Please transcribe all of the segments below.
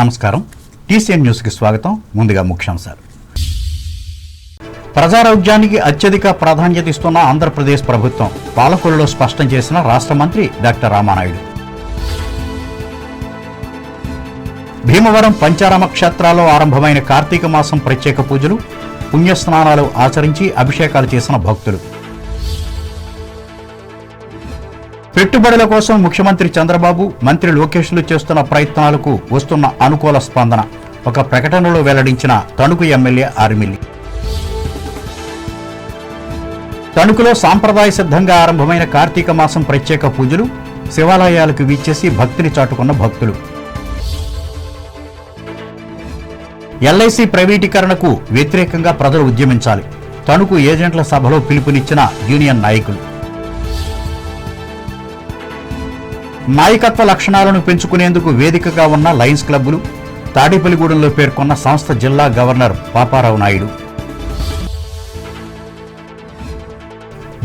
నమస్కారం. టీసీఎన్ న్యూస్కి స్వాగతం. ముందుగా ముఖ్యాంశాలు. ప్రజారోగ్యానికి అత్యధిక ప్రాధాన్యత ఇస్తున్న ఆంధ్రప్రదేశ్ ప్రభుత్వం పాలకొల్లులో స్పష్టం చేసిన రాష్ట్ర మంత్రి డాక్టర్ రామానాయుడు. భీమవరం పంచారామ క్షేత్రాల్లో ఆరంభమైన కార్తీక మాసం ప్రత్యేక పూజలు, పుణ్యస్నానాలు ఆచరించి అభిషేకాలు చేసిన భక్తులు. పెట్టుబడుల కోసం ముఖ్యమంత్రి చంద్రబాబు, మంత్రి లోకేష్లు చేస్తున్న ప్రయత్నాలకు వస్తున్న అనుకూల స్పందన ఒక ప్రకటనలో వెల్లడించిన తణుకు ఎమ్మెల్యే ఆర్మిల్లి. తణుకులో సాంప్రదాయ సిద్ధంగా ఆరంభమైన కార్తీక మాసం ప్రత్యేక పూజలు, శివాలయాలకు వీచేసి భక్తిని చాటుకున్న భక్తులు. ఎల్ఐసి ప్రైవేటీకరణకు వ్యతిరేకంగా ప్రజలు ఉద్యమించాలి, తణుకు ఏజెంట్ల సభలో పిలుపునిచ్చిన యూనియన్ నాయకులు. నాయకత్వ లక్షణాలను పెంచుకునేందుకు వేదికగా ఉన్న లయన్స్ క్లబ్బులు, తాడేపల్లిగూడెంలో పేర్కొన్న సంస్థ జిల్లా గవర్నర్ పాపారావు నాయుడు.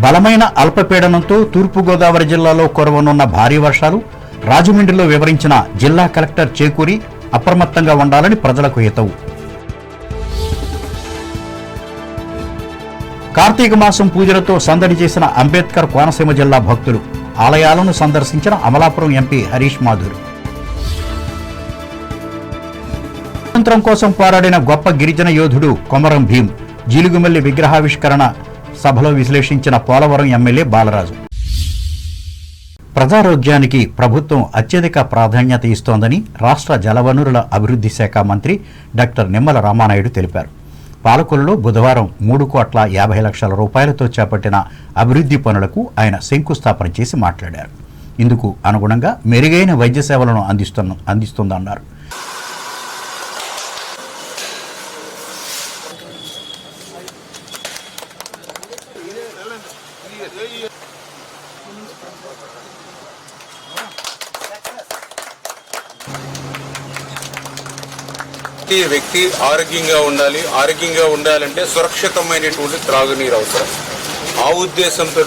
బలమైన అల్పపీడనంతో తూర్పుగోదావరి జిల్లాలో కురవనున్న భారీ వర్షాలు, రాజమండ్రిలో వివరించిన జిల్లా కలెక్టర్ చేకూరి అప్రమత్తంగా ఉండాలని ప్రజలకు హితవు. కార్తీక మాసం పూజలతో సందడి చేసిన అంబేద్కర్ కోనసీమ జిల్లా భక్తులు, ఆలయాలను సందర్శించిన అమలాపురం ఎంపీ హరీష్ మాధుర్. స్వాతంత్ర్యం కోసం పోరాడిన గొప్ప గిరిజన యోధుడు కొమరం భీం, జీలుగుమల్లి విగ్రహావిష్కరణ సభలో విశ్లేషించిన పోలవరం ఎమ్మెల్యే బాలరాజు. ప్రజారోగ్యానికి ప్రభుత్వం అత్యధిక ప్రాధాన్యత ఇస్తోందని రాష్ట్ర జలవనరుల అభివృద్ధి శాఖ మంత్రి డాక్టర్ నిమ్మల రామానాయుడు తెలిపారు. పాలకొల్లులో బుధవారం 3,50,00,000 రూపాయలతో చేపట్టిన అభివృద్ధి పనులకు ఆయన శంకుస్థాపన చేసి మాట్లాడారు. ఇందుకు అనుగుణంగా మెరుగైన వైద్య సేవలను అందిస్తుందన్నారు. వ్యక్తి ఆరోగ్యంగా ఉండాలంటే సురక్షితమైనటువంటి త్రాగునీరు అవసరం. ఆ ఉద్దేశంతో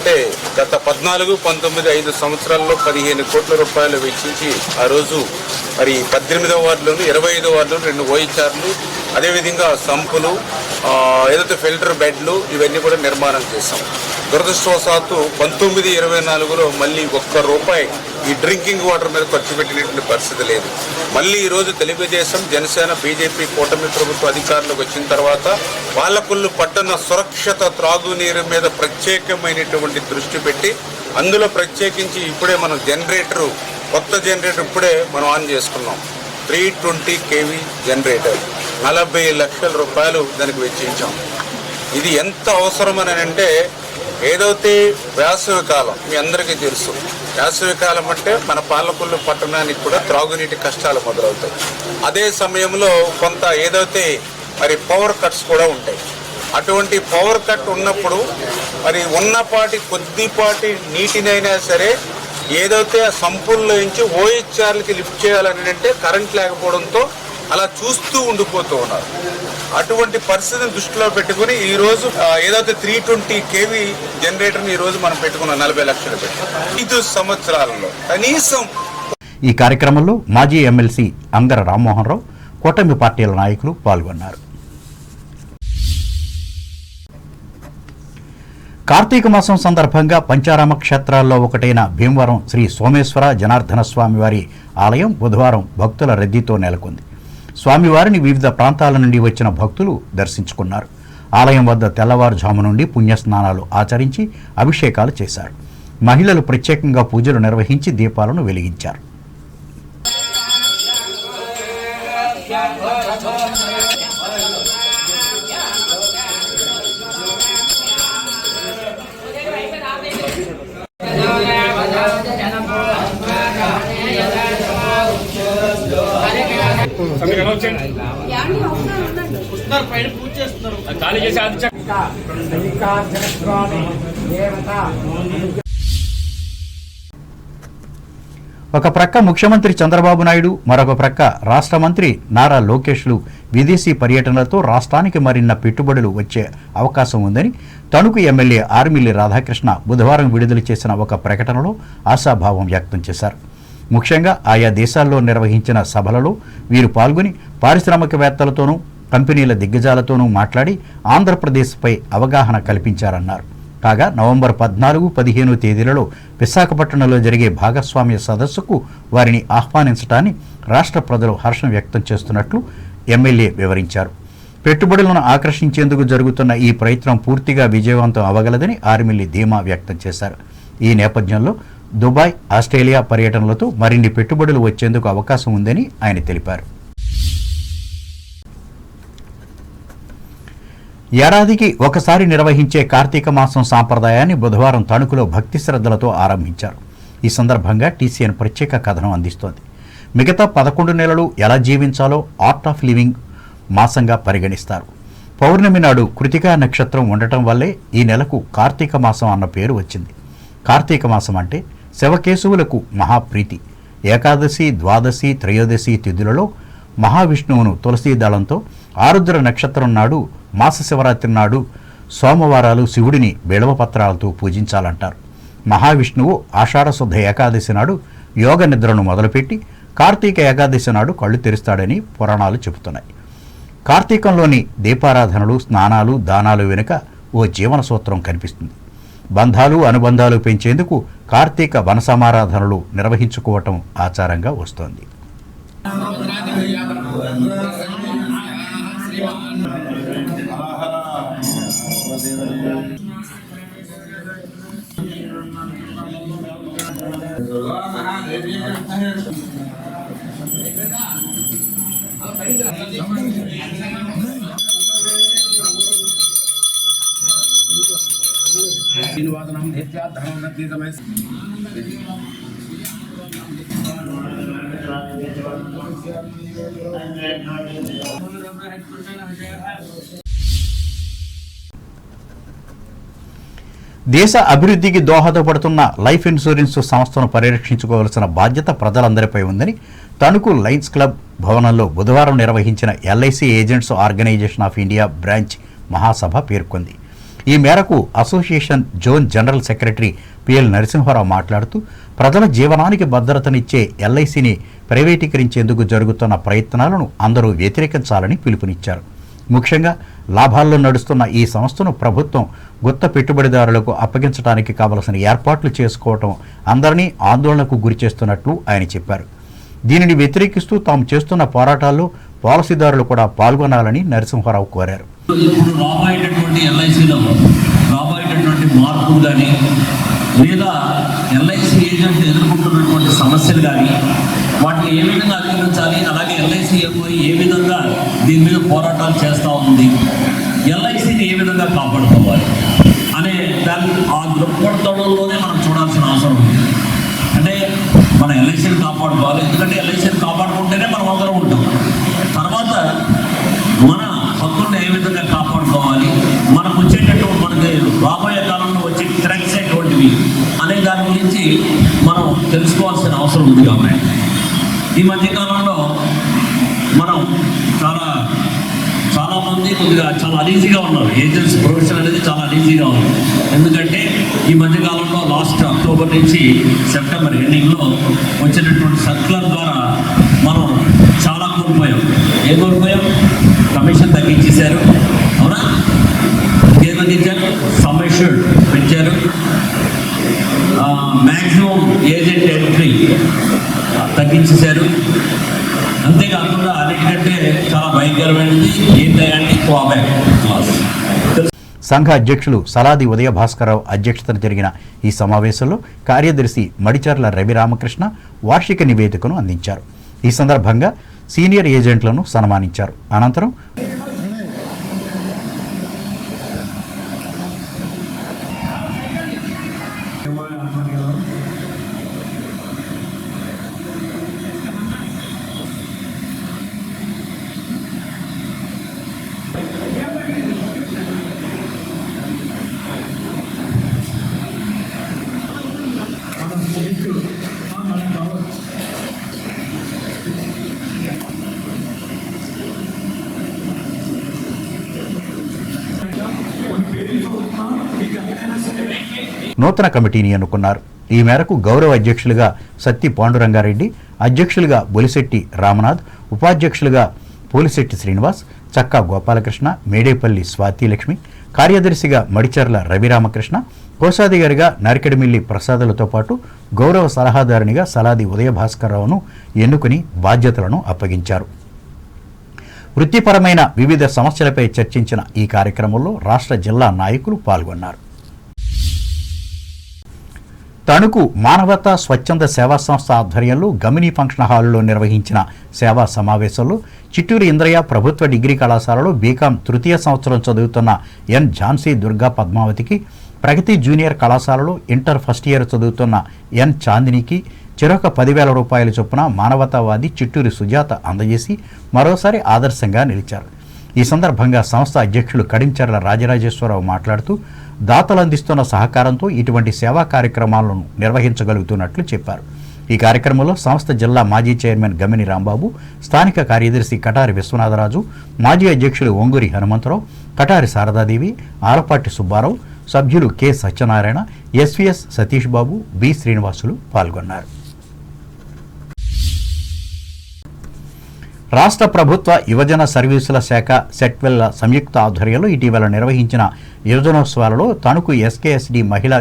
గత 14, 19, 5 సంవత్సరాల్లో 15 కోట్ల రూపాయలు వెచ్చించి ఆ రోజు మరి 18వ వార్డులోను 25వ వార్డులో 2 ఓహెచ్ఆర్లు, అదేవిధంగా సంపులు, ఏదైతే ఫిల్టర్ బెడ్లు ఇవన్నీ కూడా నిర్మాణం చేశాం. దురదృష్టవశాత్తు 19, 24లో మళ్ళీ ₹1 ఈ డ్రింకింగ్ వాటర్ మీద ఖర్చు పెట్టినటువంటి పరిస్థితి లేదు. మళ్ళీ ఈరోజు తెలుగుదేశం, జనసేన, బీజేపీ కూటమి ప్రభుత్వ అధికారులకు వచ్చిన తర్వాత పాలకొల్లు పట్టణ సురక్షిత త్రాగునీరు మీద ప్రత్యేకమైనటువంటి దృష్టి పెట్టి అందులో ప్రత్యేకించి ఇప్పుడే మనం కొత్త జనరేటర్ ఇప్పుడే మనం ఆన్ చేసుకున్నాం. 320 kV జనరేటర్ 40 లక్షల రూపాయలు దానికి వెచ్చించాం. ఇది ఎంత అవసరమని అంటే, ఏదైతే వేసవి కాలం మీ అందరికీ తెలుసు, వేసవి కాలం అంటే మన పాలకొల్లు పట్టణానికి కూడా త్రాగునీటి కష్టాలు మొదలవుతాయి. అదే సమయంలో కొంత ఏదైతే మరి పవర్ కట్స్ కూడా ఉంటాయి. అటువంటి పవర్ కట్ ఉన్నప్పుడు మరి కొద్దిపాటి నీటినైనా సరే ఏదైతే ఆ సంపుల్లో నుంచి ఓహెచ్ఆర్లకి లిఫ్ట్ చేయాలని అంటే కరెంట్ లేకపోవడంతో అలా చూస్తూ ఉండిపోతూ ఉన్నారు. అటువంటి పరిస్థితిని దృష్టిలో పెట్టుకుని ఈరోజు ఏదైతే 320 kV జనరేటర్ని ఈరోజు మనం పెట్టుకున్నాం 40 లక్షలు పెట్టి 5 సంవత్సరాలలో కనీసం. ఈ కార్యక్రమంలో మాజీ ఎమ్మెల్సీ అంగర రామ్మోహన్ రావు, కూటమి పార్టీల నాయకులు పాల్గొన్నారు. కార్తీక మాసం సందర్భంగా పంచారామ క్షేత్రాల్లో ఒకటైన భీమవరం శ్రీ సోమేశ్వర జనార్దన స్వామివారి ఆలయం బుధవారం భక్తుల రద్దీతో నెలకొంది. స్వామివారిని వివిధ ప్రాంతాల నుండి వచ్చిన భక్తులు దర్శించుకున్నారు. ఆలయం వద్ద తెల్లవారుజాము నుండి పుణ్యస్నానాలు ఆచరించి అభిషేకాలు చేశారు. మహిళలు ప్రత్యేకంగా పూజలు నిర్వహించి దీపాలను వెలిగించారు. ఒక ప్రక్క ముఖ్యమంత్రి చంద్రబాబు నాయుడు, మరొక ప్రక్క రాష్ట్ర మంత్రి నారా లోకేష్లు విదేశీ పర్యటనలతో రాష్ట్రానికి మరిన్న పెట్టుబడులు వచ్చే అవకాశం ఉందని తణుకు ఎమ్మెల్యే ఆర్మిల్లి రాధాకృష్ణ బుధవారం విడుదల చేసిన ఒక ప్రకటనలో ఆశాభావం వ్యక్తం చేశారు. ముఖ్యంగా ఆయా దేశాల్లో నిర్వహించిన సభలలో వీరు పాల్గొని పారిశ్రామికవేత్తలతోనూ కంపెనీల దిగ్గజాలతోనూ మాట్లాడి ఆంధ్రప్రదేశ్పై అవగాహన కల్పించారన్నారు. కాగా నవంబర్ 14-15 తేదీలలో విశాఖపట్నంలో జరిగే భాగస్వామ్య సదస్సుకు వారిని ఆహ్వానించడాన్ని రాష్ట్ర ప్రజలు హర్షం వ్యక్తం చేస్తున్నట్లు ఎమ్మెల్యే వివరించారు. పెట్టుబడులను ఆకర్షించేందుకు జరుగుతున్న ఈ ప్రయత్నం పూర్తిగా విజయవంతం అవగలదని ఆర్మిల్లి ధీమా వ్యక్తం చేశారు. ఈ నేపథ్యంలో దుబాయ్, ఆస్ట్రేలియా పర్యటనలతో మరిన్ని పెట్టుబడులు వచ్చేందుకు అవకాశం ఉందని ఆయన తెలిపారు. ఏడాదికి ఒకసారి నిర్వహించే కార్తీక మాసం సాంప్రదాయాన్ని బుధవారం తణుకులో భక్తి శ్రద్ధలతో ఆరంభించారు. ఈ సందర్భంగా టీసీఎన్ ప్రత్యేక కథనం అందిస్తోంది. మిగతా 11 నెలలు ఎలా జీవించాలో ఆర్ట్ ఆఫ్ లివింగ్ మాసంగా పరిగణిస్తారు. పౌర్ణమి నాడు కృతికా నక్షత్రం ఉండటం వల్లే ఈ నెలకు కార్తీక మాసం అన్న పేరు వచ్చింది. కార్తీక మాసం అంటే శివకేశవులకు మహాప్రీతి. ఏకాదశి, ద్వాదశి, త్రయోదశి తిథులలో మహావిష్ణువును తులసీ దళంతో, ఆరుద్ర నక్షత్రం నాడు, మాస శివరాత్రి నాడు, సోమవారాలు శివుడిని బిడవపత్రాలతో పూజించాలంటారు. మహావిష్ణువు ఆషాఢశుద్ధ ఏకాదశి నాడు యోగ నిద్రను మొదలుపెట్టి కార్తీక ఏకాదశి నాడు కళ్ళు తెరుస్తాడని పురాణాలు చెబుతున్నాయి. కార్తీకంలోని దీపారాధనలు, స్నానాలు, దానాలు వెనుక ఓ జీవన సూత్రం కనిపిస్తుంది. బంధాలు, అనుబంధాలు పెంచేందుకు కార్తీక వనసమారాధనలు నిర్వహించుకోవటం ఆచారంగా వస్తోంది. దేశ అభివృద్ధికి దోహదపడుతున్న లైఫ్ ఇన్సూరెన్స్ సంస్థను పరిరక్షించుకోవాల్సిన బాధ్యత ప్రజలందరిపై ఉందని తణుకు లయన్స్ క్లబ్ భవనంలో బుధవారం నిర్వహించిన LIC agents organisation of India branch మహాసభ పేర్కొంది. ఈ మేరకు association zone general secretary P L Narasimha Rao మాట్లాడుతూ ప్రజల జీవనానికి భద్రతనిచ్చే ఎల్ఐసిని ప్రైవేటీకరించేందుకు జరుగుతున్న ప్రయత్నాలను అందరూ వ్యతిరేకించాలని పిలుపునిచ్చారు. ముఖ్యంగా లాభాల్లో నడుస్తున్న ఈ సంస్థను ప్రభుత్వం గుత్త పెట్టుబడిదారులకు అప్పగించడానికి కావలసిన ఏర్పాట్లు చేసుకోవటం అందరినీ ఆందోళనకు గురిచేస్తున్నట్లు ఆయన చెప్పారు. దీనిని వ్యతిరేకిస్తూ తాము చేస్తున్న పోరాటాల్లో పాలసీదారులు కూడా పాల్గొనాలని నరసింహారావు కోరారు. ఇప్పుడు రాబోయేటటువంటి ఎల్ఐసిలో రాబోయేటటువంటి మార్పులు కానీ లేదా ఎల్ఐసి ఏజెంట్ ఎదుర్కొంటున్నటువంటి సమస్యలు కానీ వాటిని ఏ విధంగా అధిగమించాలి, అలాగే ఎల్ఐసి ఏ విధంగా దీని మీద పోరాటాలు చేస్తూ ఉంది, ఎల్ఐసిని ఏ విధంగా కాపాడుకోవాలి అనే దాన్ని ఆ దృక్పథంలోనే మనం చూడాల్సిన అవసరం ఉంది. అంటే మన ఎల్ఐసిని కాపాడుకోవాలి, ఎందుకంటే ఎల్ఐసిని కాపాడుకుంటేనే మనం అందరం ఉంటాం. తర్వాత మన హక్కులను ఏ విధంగా కాపాడుకోవాలి, మనకు వచ్చేటటువంటి మనకి రాబోయే కాలంలో వచ్చే థ్రెట్స్ ఎటువంటివి అనే దాని గురించి మనం తెలుసుకోవాల్సిన అవసరం ఉంది. కాబట్టి ఈ మధ్యకాలంలో మనం చాలామంది కొద్దిగా చాలా అనీజీగా ఉన్నారు. ఏజెంట్స్ ప్రొఫెషన్ అనేది చాలా అనీజీగా ఉంది. ఎందుకంటే ఈ మధ్యకాలంలో లాస్ట్ అక్టోబర్ నుంచి సెప్టెంబర్ ఎండింగ్లో వచ్చినటువంటి సర్కులర్ ద్వారా మనం చాలా కోల్పోయాం. ఏం కోల్పోయాం? కమిషన్ తగ్గించేశారు, అవునా? ఏం తగ్గించారు? సమ్మిషన్ పెంచారు. మ్యాక్సిమం ఏజెంట్ ఎంట్రీ తగ్గించేశారు. అంతేకాకుండా అన్నిటికంటే చాలా భయంకరమైనది ఏంటంటే క్లాబ్యాక్ క్లాస్. సంఘ అధ్యక్షులు సలాది ఉదయ భాస్కరరావు అధ్యక్షతన జరిగిన ఈ సమావేశంలో కార్యదర్శి మడిచర్ల రవిరామకృష్ణ వార్షిక నివేదికను అందించారు. ఈ సందర్భంగా సీనియర్ ఏజెంట్లను సన్మానించారు. అనంతరం నూతన కమిటీని ఎన్నుకున్నారు. ఈ మేరకు గౌరవ అధ్యక్షులుగా సత్తి పాండురంగారెడ్డి, అధ్యక్షులుగా బొలిశెట్టి రామనాథ్, ఉపాధ్యక్షులుగా పోలిశెట్టి శ్రీనివాస్, చక్కా గోపాలకృష్ణ, మేడేపల్లి స్వాతిలక్ష్మి, కార్యదర్శిగా మడిచర్ల రవిరామకృష్ణ, కోశాధికారిగా నరికెడిమిల్లి ప్రసాదులతో పాటు గౌరవ సలహాదారునిగా సలాది ఉదయభాస్కర్రావును ఎన్నుకుని బాధ్యతలను అప్పగించారు. వృత్తిపరమైన వివిధ సమస్యలపై చర్చించిన ఈ కార్యక్రమంలో రాష్ట్ర జిల్లా నాయకులు పాల్గొన్నారు. తణుకు మానవతా స్వచ్ఛంద సేవా సంస్థ ఆధ్వర్యంలో గమినీ ఫంక్షన్ హాలులో నిర్వహించిన సేవా సమావేశంలో చిట్టూరు ఇంద్రయ్య ప్రభుత్వ డిగ్రీ కళాశాలలో బీకాం తృతీయ సంవత్సరం చదువుతున్న ఎన్ ఝాన్సీ దుర్గా పద్మావతికి, ప్రగతి జూనియర్ కళాశాలలో ఇంటర్ ఫస్ట్ ఇయర్ చదువుతున్న ఎన్ చాందినికి చెరొక 10,000 రూపాయల చొప్పున మానవతావాది చిట్టూరి సుజాత అందజేసి మరోసారి ఆదర్శంగా నిలిచారు. ఈ సందర్భంగా సంస్థ అధ్యక్షులు కడించర్ల రాజరాజేశ్వరరావు మాట్లాడుతూ దాతలు అందిస్తున్న సహకారంతో ఇటువంటి సేవా కార్యక్రమాలను నిర్వహించగలుగుతున్నట్లు చెప్పారు. ఈ కార్యక్రమంలో సంస్థ జిల్లా మాజీ చైర్మన్ గమిని రాంబాబు, స్థానిక కార్యదర్శి కటారి విశ్వనాథరాజు, మాజీ అధ్యక్షులు ఒంగూరి హనుమంతరావు, కటారి శారదాదేవి, ఆలపాటి సుబ్బారావు, సభ్యులు K Satyanarayana, SVS Satish Babu, B Srinivasulu పాల్గొన్నారు. రాష్ట్ర ప్రభుత్వ యువజన సర్వీసుల శాఖ సెట్వెల్ల సంయుక్త ఆధ్వర్యంలో ఇటీవల నిర్వహించిన యువజనోత్సవాలలో తణుకు ఎస్కేఎస్డి మహిళా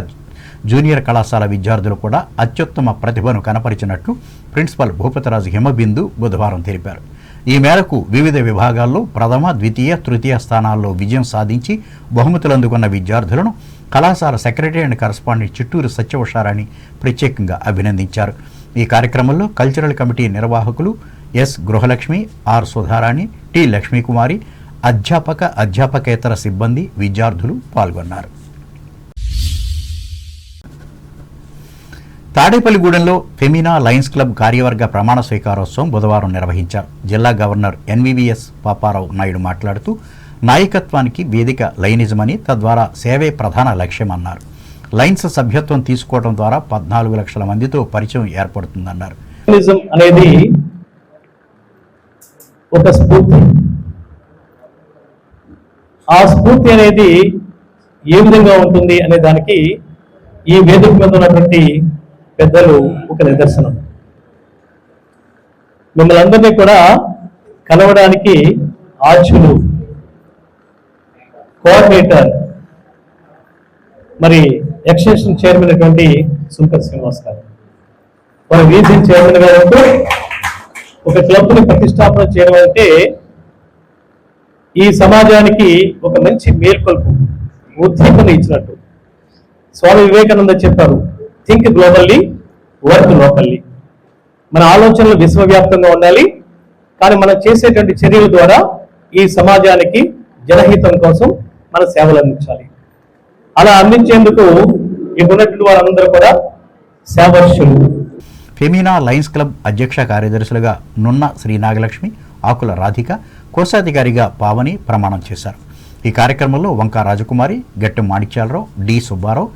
జూనియర్ కళాశాల విద్యార్థులు కూడా అత్యుత్తమ ప్రతిభను కనపరిచినట్లు ప్రిన్సిపల్ భూపతిరాజు హిమబిందు బుధవారం తెలిపారు. ఈ మేరకు వివిధ విభాగాల్లో ప్రథమ, ద్వితీయ, తృతీయ స్థానాల్లో విజయం సాధించి బహుమతులు అందుకున్న విద్యార్థులను కళాశాల secretary and correspondent Chitturu Satyavasharani ప్రత్యేకంగా అభినందించారు. ఈ కార్యక్రమంలో కల్చరల్ కమిటీ నిర్వాహకులు S Gruhalakshmi, R Sudharani, T Lakshmikumari, అధ్యాపకేతర సిబ్బంది, విద్యార్థులు పాల్గొన్నారు. తాడేపల్లిగూడెంలో ఫెమినా లయన్స్ క్లబ్ కార్యవర్గ ప్రమాణ స్వీకారోత్సవం బుధవారం నిర్వహించారు. జిల్లా గవర్నర్ ఎన్వీవీఎస్ పాపారావు నాయుడు మాట్లాడుతూ నాయకత్వానికి వేదిక లైనిజమని, తద్వారా సేవే ప్రధాన లక్ష్యమన్నారు. లైన్స్ సభ్యత్వం తీసుకోవడం ద్వారా 14 లక్షల మందితో పరిచయం ఏర్పడుతుందన్నారు. అనేది ఒక స్ఫూర్తి. ఆ స్ఫూర్తి అనేది ఏ విధంగా ఉంటుంది అనే దానికి ఈ వేదిక మీద ఉన్నటువంటి పెద్దలు ఒక నిదర్శనం. మిమ్మల్ని అందరినీ కూడా కలవడానికి ఆర్చులు, కోఆర్డినేటర్, మరి ఎక్స్టెన్షన్ చైర్మన్ అటువంటి సుంకర్ శ్రీనివాస్ గారు, మరి రీజన్ చైర్మన్ గారు ఒక క్లబ్ ని ప్రతిష్టాపన చేయడం అంటే ఈ సమాజానికి ఒక మంచి మేల్కొల్పు, ఉద్దీపన ఇచ్చినట్టు. స్వామి వివేకానంద చెప్పారు, థింక్ గ్లోబల్లీ, వర్క్ లోకల్లీ. మన ఆలోచనలు విశ్వవ్యాప్తంగా ఉండాలి, కానీ మనం చేసేటువంటి చర్యల ద్వారా ఈ సమాజానికి జనహితం కోసం మన సేవలు అందించాలి. అలా అందించేందుకు ఇప్పుడున్నటువంటి వారందరూ కూడా సేవర్షులు. ఫెమినా లయన్స్ క్లబ్ అధ్యక్ష కార్యదర్శులుగా నున్న శ్రీ నాగలక్ష్మి, ఆకుల రాధిక, కోశాధికారిగా పావని ప్రమాణం చేశారు. ఈ కార్యక్రమంలో Vanka Rajakumari, Gattem Manikyala Rao, D Subba Rao,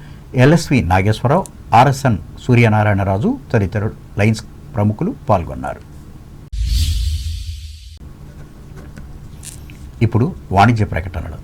LSV Nageswara Rao, RSN Suryanarayana Raju తదితరులు లయన్స్ ప్రముఖులు పాల్గొన్నారు. ఇప్పుడు వాణిజ్య ప్రకటనలు.